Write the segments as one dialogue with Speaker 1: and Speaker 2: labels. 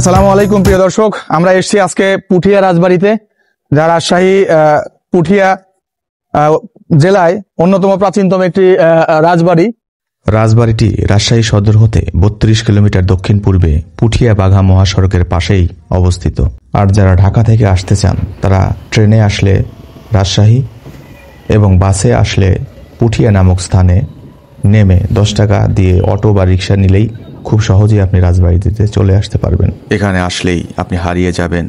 Speaker 1: আসসালামু আলাইকুম প্রিয় দর্শক, আমরা এসেছি আজকে পুঠিয়া রাজবাড়িতে, যা রাজশাহী পুঠিয়া জেলায় অন্যতম প্রাচীনতম একটি রাজবাড়ি।
Speaker 2: রাজবাড়িটি রাজশাহী সদর হতে ৩২ কিলোমিটার দক্ষিণ পূর্বে পুঠিয়া বাঘা মহাসড়কের পাশেই অবস্থিত। আর যারা ঢাকা থেকে আসতে চান তারা ট্রেনে আসলে রাজশাহী এবং বাসে আসলে পুঠিয়া নামক স্থানে নেমে ১০ টাকা দিয়ে অটো বা রিক্সা নিলেই খুব সহজেই আপনি রাজবাড়িতে চলে আসতে পারবেন। এখানে আসলেই আপনি হারিয়ে যাবেন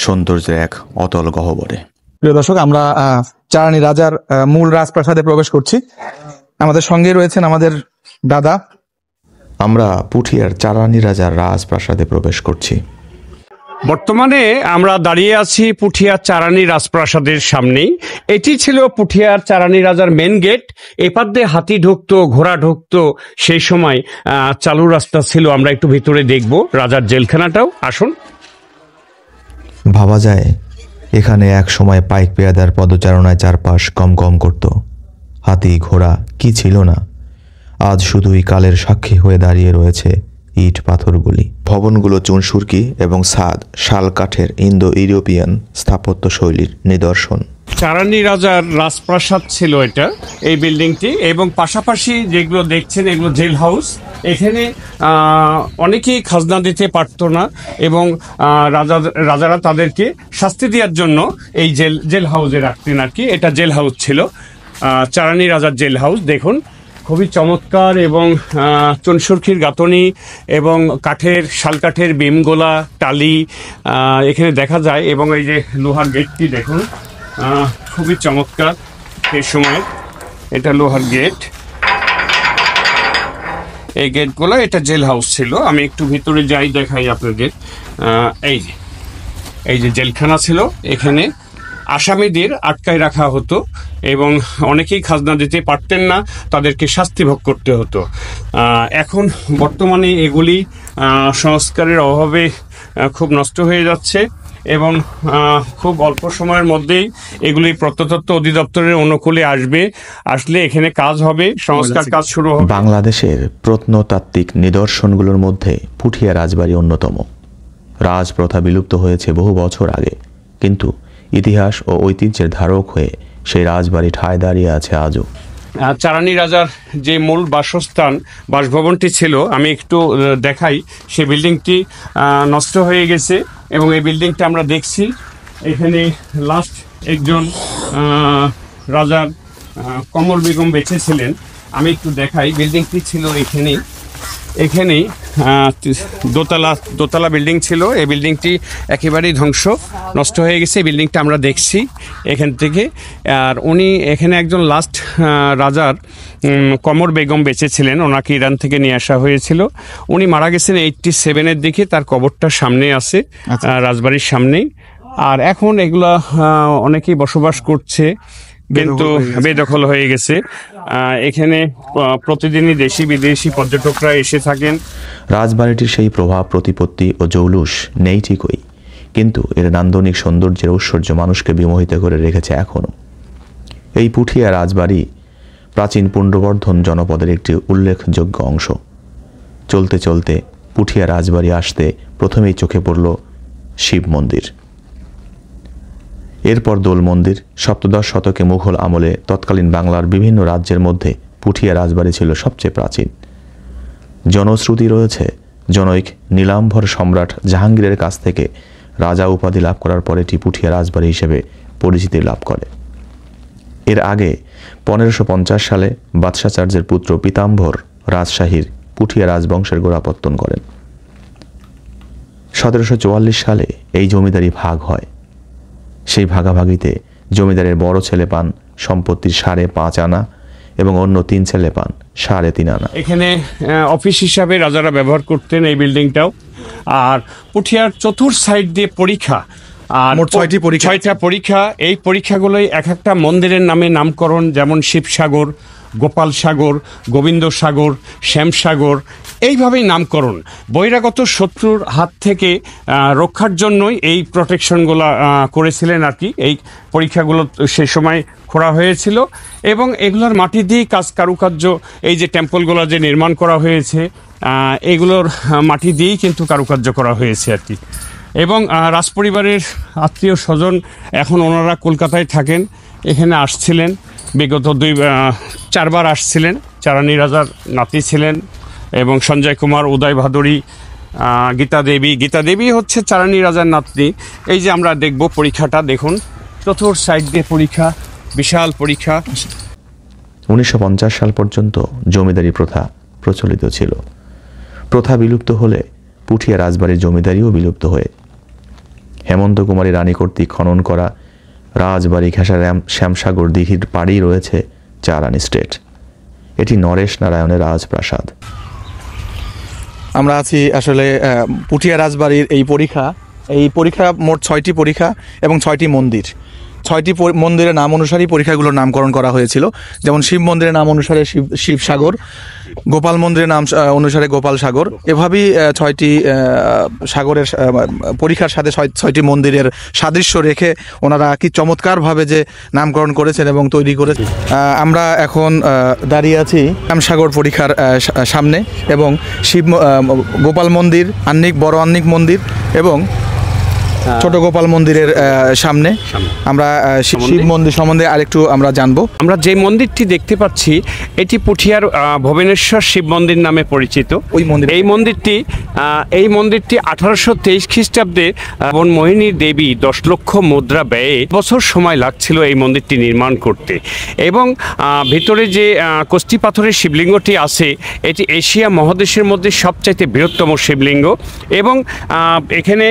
Speaker 2: সৌন্দর্যের এক অতল গহ্বরে।
Speaker 1: প্রিয় দর্শক, আমরা চারানি রাজার মূল রাজপ্রাসাদে প্রবেশ করছি। আমাদের সঙ্গে রয়েছেন আমাদের দাদা।
Speaker 2: আমরা পুঠিয়ার চারানি রাজার রাজপ্রাসাদে প্রবেশ করছি।
Speaker 3: বর্তমানে আমরা দাঁড়িয়ে আছি পুঠিয়া চারানি রাজপ্রাসাদের সামনেই। এটি ছিল পুঠিয়ার চারানি রাজার মেন গেট। এপার দিয়ে হাতি ঢুকতো, ঘোড়া ঢুকতো, সেই সময় চালু রাস্তা ছিল। আমরা একটু ভিতরে দেখব রাজার জেলখানাটাও। আসুন।
Speaker 2: ভাবা যায় এখানে এক সময় পাইক পেয়াদার পদচারণায় চারপাশ গম গম করত। হাতি ঘোড়া কি ছিল না, আজ শুধুই কালের সাক্ষী হয়ে দাঁড়িয়ে রয়েছে ইট পাথরগুলি। ভবনগুলো চুনসুরকি এবং ছাদ শাল কাঠের ইন্দো ইউরোপিয়ান স্থাপত্য শৈলীর নিদর্শন।
Speaker 3: চারানি রাজার রাজপ্রাসাদ ছিল এটা, এই বিল্ডিংটি। এবং পাশাপাশি যেগুলো দেখছেন এগুলো জেল হাউস। এখানে অনেকেই খাজনা দিতে পারতো না এবং রাজারা তাদেরকে শাস্তি দেওয়ার জন্য এই জেল হাউসে রাখতেন আর কি। এটা জেল হাউস ছিল, চারানি রাজার জেল হাউস। দেখুন খুবই চমৎকার এবং চুনসুরকির গাঁথনি এবং কাঠের শালকাঠের বিমগোলা টালি এখানে দেখা যায়। এবং এই যে লোহার গেটটি দেখুন, খুবই চমৎকার এই সময়। এটা লোহার গেট, এই গেটগুলো। এটা জেল হাউস ছিল। আমি একটু ভিতরে যাই, দেখাই আপনাদের। এই যে জেলখানা ছিল, এখানে আসামিদের আটকায় রাখা হতো এবং অনেকেই খাজনা দিতে পারতেন না, তাদেরকে শাস্তি ভোগ করতে হতো। এখন বর্তমানে এগুলি সংস্কারের অভাবে খুব নষ্ট হয়ে যাচ্ছে এবং খুব অল্প সময়ের মধ্যেই এগুলি প্রত্নতত্ত্ব অধিদপ্তরের অনুকূলে আসলে এখানে কাজ হবে, সংস্কার কাজ শুরু হবে।
Speaker 2: বাংলাদেশের প্রত্নতাত্ত্বিক নিদর্শনগুলোর মধ্যে পুঠিয়া রাজবাড়ি অন্যতম। রাজপ্রথা বিলুপ্ত হয়েছে বহু বছর আগে, কিন্তু ইতিহাস ও ঐতিহ্যের ধারক হয়ে সেই রাজবাড়ি ঠায় দাঁড়িয়ে আছে আজও।
Speaker 3: চারানি রাজার যে মূল বাসস্থান, বাসভবনটি ছিল, আমি একটু দেখাই। সে বিল্ডিংটি নষ্ট হয়ে গেছে এবং এই বিল্ডিংটা আমরা দেখছি। এখানে লাস্ট একজন রাজার কমল বেগম বেঁচে ছিলেন। আমি একটু দেখাই। বিল্ডিংটি ছিল এখানেই দোতলা বিল্ডিং ছিল। এই বিল্ডিংটি একেবারেই নষ্ট হয়ে গেছে। এই বিল্ডিংটা আমরা দেখছি এখান থেকে। আর উনি এখানে একজন লাস্ট রাজার কমর বেগম বেঁচে ছিলেন, ওনাকে ইরান থেকে নিয়ে আসা হয়েছিল। উনি মারা গেছেন 87-এর দিকে। তার কবরটা সামনে আছে, রাজবাড়ির সামনেই। আর এখন এগুলা অনেকেই বসবাস করছে, কিন্তু বেদখল হয়ে গেছে। এখানে প্রতিদিনই দেশি বিদেশি পর্যটকরা এসে থাকেন।
Speaker 2: রাজবাড়িটির সেই প্রভাব প্রতিপত্তি ও জৌলুস নেই ঠিকই, কিন্তু এর নান্দনিক সৌন্দর্যের ঐশ্বর্য মানুষকে বিমোহিত করে রেখেছে এখনও। এই পুঠিয়া রাজবাড়ি প্রাচীন পুণ্ড্রবর্ধন জনপদের একটি উল্লেখযোগ্য অংশ। চলতে চলতে পুঠিয়া রাজবাড়ি আসতে প্রথমেই চোখে পড়ল শিব মন্দির, এরপর দোল মন্দির। সপ্তদশ শতকে মুঘল আমলে তৎকালীন বাংলার বিভিন্ন রাজ্যের মধ্যে পুঠিয়া রাজবাড়ি ছিল সবচেয়ে প্রাচীন। জনশ্রুতি রয়েছে জনৈক নীলাম্বর সম্রাট জাহাঙ্গীরের কাছ থেকে রাজা উপাধি লাভ করার পর এটি পুঠিয়া রাজবাড়ি হিসেবে পরিচিতি লাভ করে। এর আগে 1550 সালে বাদশাচার্যের পুত্র পীতাম্বর রাজশাহীর পুঠিয়া রাজবংশের গোড়াপত্তন করেন। 1744 সালে এই জমিদারি ভাগ হয়। সেই ভাগাভাগিতে জমিদারের বড় ছেলে পান সম্পত্তির 5.5 আনা এবং অন্য 3 ছেলে পান 3.5 আনা।
Speaker 3: এখানে অফিস হিসাবে রাজারা ব্যবহার করতেন এই বিল্ডিংটাও। আর পুঠিয়ার চতুর সাইড দিয়ে পরীক্ষা, আর 6টা পরীক্ষা। এই পরীক্ষাগুলোই এক একটা মন্দিরের নামে নামকরণ, যেমন শিবসাগর, গোপাল সাগর, গোবিন্দ সাগর, শ্যামসাগর, এইভাবেই নামকরণ। বহিরাগত শত্রুর হাত থেকে রক্ষার জন্যই এই প্রোটেকশনগুলো করেছিলেন আর কি। এই পরীক্ষাগুলো সে সময় করা হয়েছিল এবং এগুলোর মাটি দিয়েই কারুকার্য, এই যে টেম্পলগুলো যে নির্মাণ করা হয়েছে এগুলোর মাটি দিয়েই কিন্তু কারুকার্য করা হয়েছে আর কি। এবং রাজপরিবারের আত্মীয় স্বজন এখন ওনারা কলকাতায় থাকেন, এখানে আসছিলেন, বিগত 4বার আসছিলেন। চারানি রাজার নাতি ছিলেন এবং সঞ্জয় কুমার, উদয় ভাদুরী, গীতা দেবী হচ্ছে চারানি রাজার নাতনি। এই যে আমরা দেখব পরীক্ষাটা, দেখুন চতুর সাইড দিয়ে পরীক্ষা, বিশাল পরীক্ষা।
Speaker 2: 1950 সাল পর্যন্ত জমিদারি প্রথা প্রচলিত ছিল। প্রথা বিলুপ্ত হলে পুঠিয়া রাজবাড়ির জমিদারিও বিলুপ্ত হয়ে হেমন্ত কুমারী রানী কর্তৃক খনন করা রাজবাড়ি ঘেঁষা শ্যামসাগর দিঘির পাড়েই রয়েছে চারানি স্টেট। এটি নরেশ নারায়ণের রাজপ্রাসাদ।
Speaker 1: আমরা আছি আসলে পুঠিয়া রাজবাড়ির এই পরীক্ষা মোট 6টি পরীক্ষা এবং 6টি মন্দির। 6টি মন্দিরের নাম অনুসারেই পরীক্ষাগুলোর নামকরণ করা হয়েছিল। যেমন শিব মন্দিরের নাম অনুসারে শিবসাগর, গোপাল মন্দিরের নাম অনুসারে গোপাল সাগর। এভাবেই 6টি সাগরের পরীক্ষার সাথে 6টি মন্দিরের সাদৃশ্য রেখে ওনারা কি চমৎকারভাবে যে নামকরণ করেছেন এবং তৈরি করেছেন। আমরা এখন দাঁড়িয়ে আছি শ্যামসাগর পরীক্ষার সামনে এবং গোপাল মন্দির, বড় আহ্নিক মন্দির এবং ছোট গোপাল মন্দিরের সামনে। আমরা শিব মন্দির সম্বন্ধে আরেকটু আমরা জানবো।
Speaker 3: আমরা যে মন্দিরটি দেখতে পাচ্ছি এটি পুঠিয়ার ভুবনেশ্বর শিব মন্দির নামে পরিচিত। এই মন্দিরটি 1823 খ্রিস্টাব্দে মোহিনী দেবী 10 লক্ষ মুদ্রা ব্যয়ে বছর সময় লাগছিল এই মন্দিরটি নির্মাণ করতে। এবং ভিতরে যে কষ্টি পাথরের শিবলিঙ্গটি আছে এটি এশিয়া মহাদেশের মধ্যে সবচাইতে বৃহত্তম শিবলিঙ্গ। এবং এখানে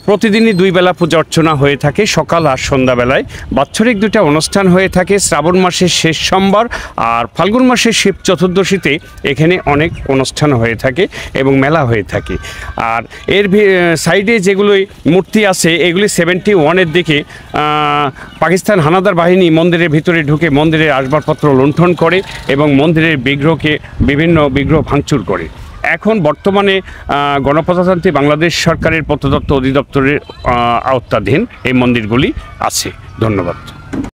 Speaker 3: প্রতিদিনই 2 বেলা পূজা অর্চনা হয়ে থাকে, সকাল আর সন্ধ্যাবেলায়। বাৎসরিক 2টা অনুষ্ঠান হয়ে থাকে, শ্রাবণ মাসের শেষ সোমবার আর ফাল্গুন মাসের শিব চতুর্দশীতে এখানে অনেক অনুষ্ঠান হয়ে থাকে এবং মেলা হয়ে থাকে। আর এর সাইডে যেগুলোই মূর্তি আছে এগুলি 71-এর দিকে পাকিস্তান হানাদার বাহিনী মন্দিরের ভিতরে ঢুকে মন্দিরের আসবাবপত্র লুণ্ঠন করে এবং মন্দিরের বিভিন্ন বিগ্রহ ভাঙচুর করে। এখন বর্তমানে গণপ্রজাতন্ত্রী বাংলাদেশ সরকারের প্রত্নতত্ত্ব অধিদপ্তরের আওতাধীন এই মন্দিরগুলি আছে। ধন্যবাদ।